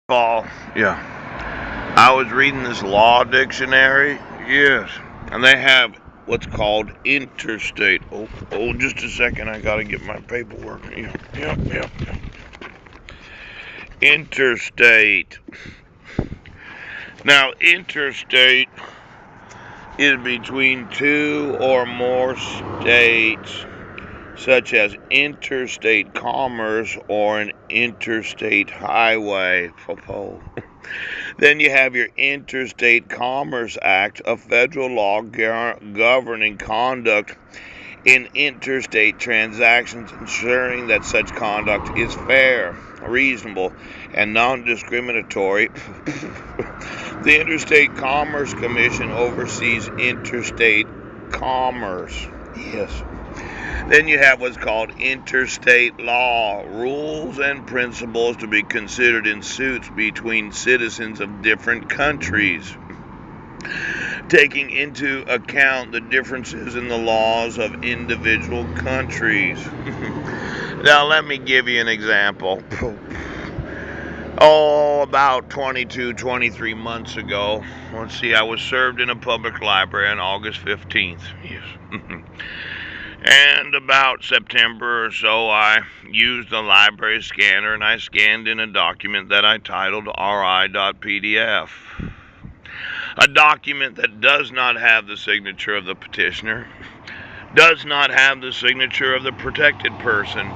Paul, yeah. I was reading this law dictionary, yes, and they have what's called interstate. Just a second, I gotta get my paperwork. Yeah. Interstate. Now, interstate is between two or more states, such as interstate commerce or an interstate highway. Then you have your Interstate Commerce Act, a federal law governing conduct in interstate transactions, ensuring that such conduct is fair, reasonable, and non-discriminatory. The Interstate Commerce Commission oversees interstate commerce. Yes. Then you have what's called interstate law, rules and principles to be considered in suits between citizens of different countries, taking into account the differences in the laws of individual countries. Now, let me give you an example. About 23 months ago, I was served in a public library on August 15th. Yes. And about September or so, I used the library scanner and I scanned in a document that I titled RI.PDF. A document that does not have the signature of the petitioner, does not have the signature of the protected person,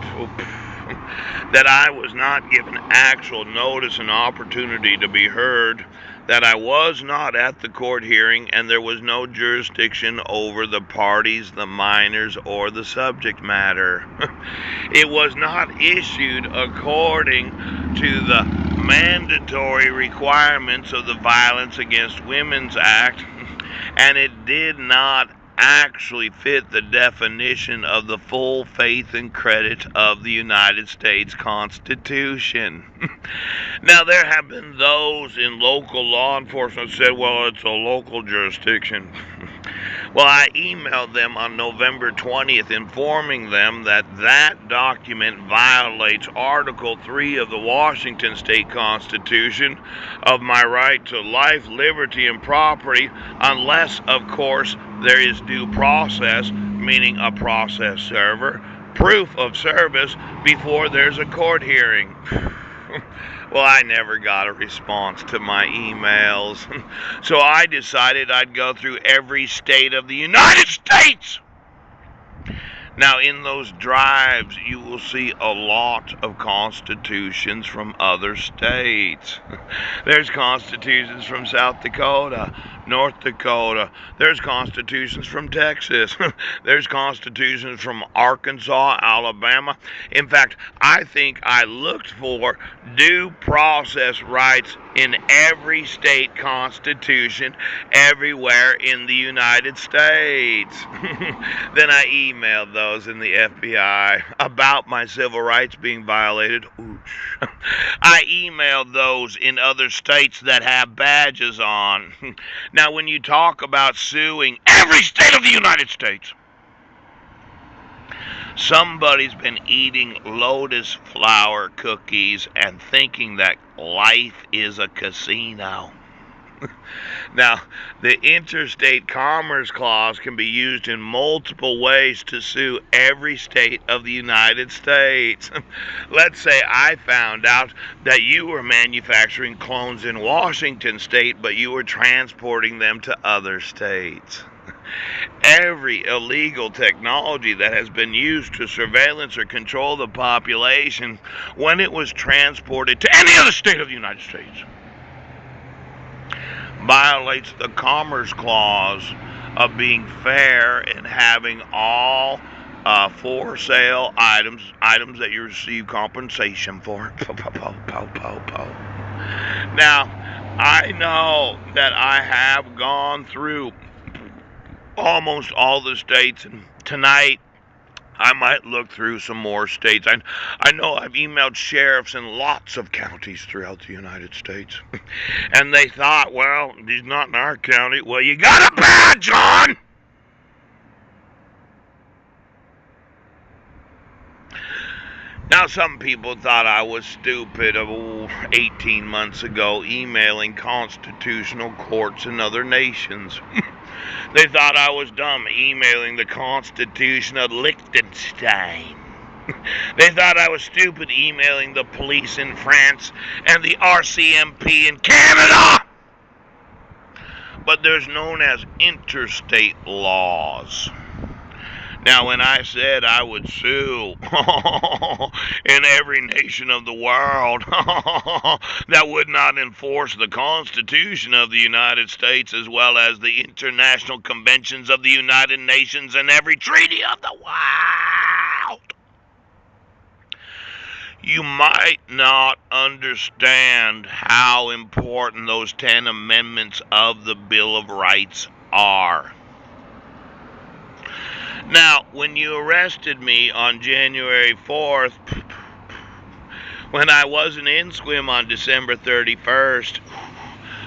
that I was not given actual notice and opportunity to be heard, that I was not at the court hearing, and there was no jurisdiction over the parties, the minors, or the subject matter. It was not issued according to the mandatory requirements of the Violence Against Women's Act, and it did not actually fit the definition of the full faith and credit of the United States Constitution. Now, there have been those in local law enforcement said, well, it's a local jurisdiction. Well, I emailed them on November 20th informing them that that document violates Article 3 of the Washington State Constitution of my right to life, liberty, and property, unless, of course, there is due process, meaning a process server, proof of service before there's a court hearing. Well, I never got a response to my emails, so I decided I'd go through every state of the United States. Now, in those drives, you will see a lot of constitutions from other states. There's constitutions from South Dakota, North Dakota. There's constitutions from Texas. There's constitutions from Arkansas, Alabama. In fact, I think I looked for due process rights in every state constitution everywhere in the United States. Then I emailed those in the FBI about my civil rights being violated. Oosh. I emailed those in other states that have badges on. Now, when you talk about suing every state of the United States, somebody's been eating Lotus flour cookies and thinking that life is a casino. Now, the Interstate Commerce Clause can be used in multiple ways to sue every state of the United States. Let's say I found out that you were manufacturing clones in Washington State, but you were transporting them to other states. Every illegal technology that has been used to surveillance or control the population, when it was transported to any other state of the United States, violates the Commerce Clause of being fair and having all for sale items that you receive compensation for. Now, I know that I have gone through almost all the states, and tonight I might look through some more states. I know I've emailed sheriffs in lots of counties throughout the United States. And they thought, well, he's not in our county. Well, you got a badge on! Now, some people thought I was stupid 18 months ago emailing constitutional courts in other nations. They thought I was dumb emailing the Constitution of Liechtenstein. They thought I was stupid emailing the police in France and the RCMP in Canada. But there's known as interstate laws. Now, when I said I would sue in every nation of the world that would not enforce the Constitution of the United States as well as the international conventions of the United Nations and every treaty of the world, you might not understand how important those 10 amendments of the Bill of Rights are. Now, when you arrested me on January 4th, when I wasn't in Squim on December 31st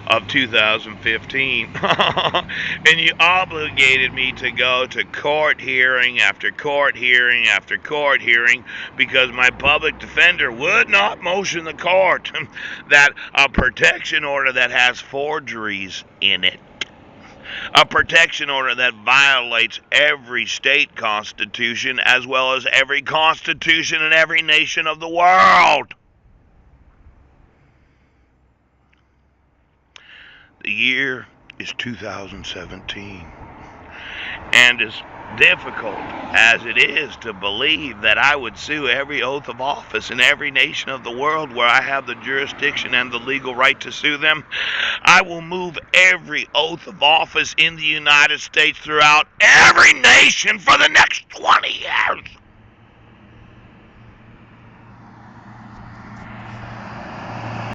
of 2015, and you obligated me to go to court hearing after court hearing after court hearing because my public defender would not motion the court that a protection order that has forgeries in it, a protection order that violates every state constitution as well as every constitution in every nation of the world. The year is 2017. And as difficult as it is to believe that I would sue every oath of office in every nation of the world where I have the jurisdiction and the legal right to sue them, I will move every oath of office in the United States throughout every nation for the next 20 years.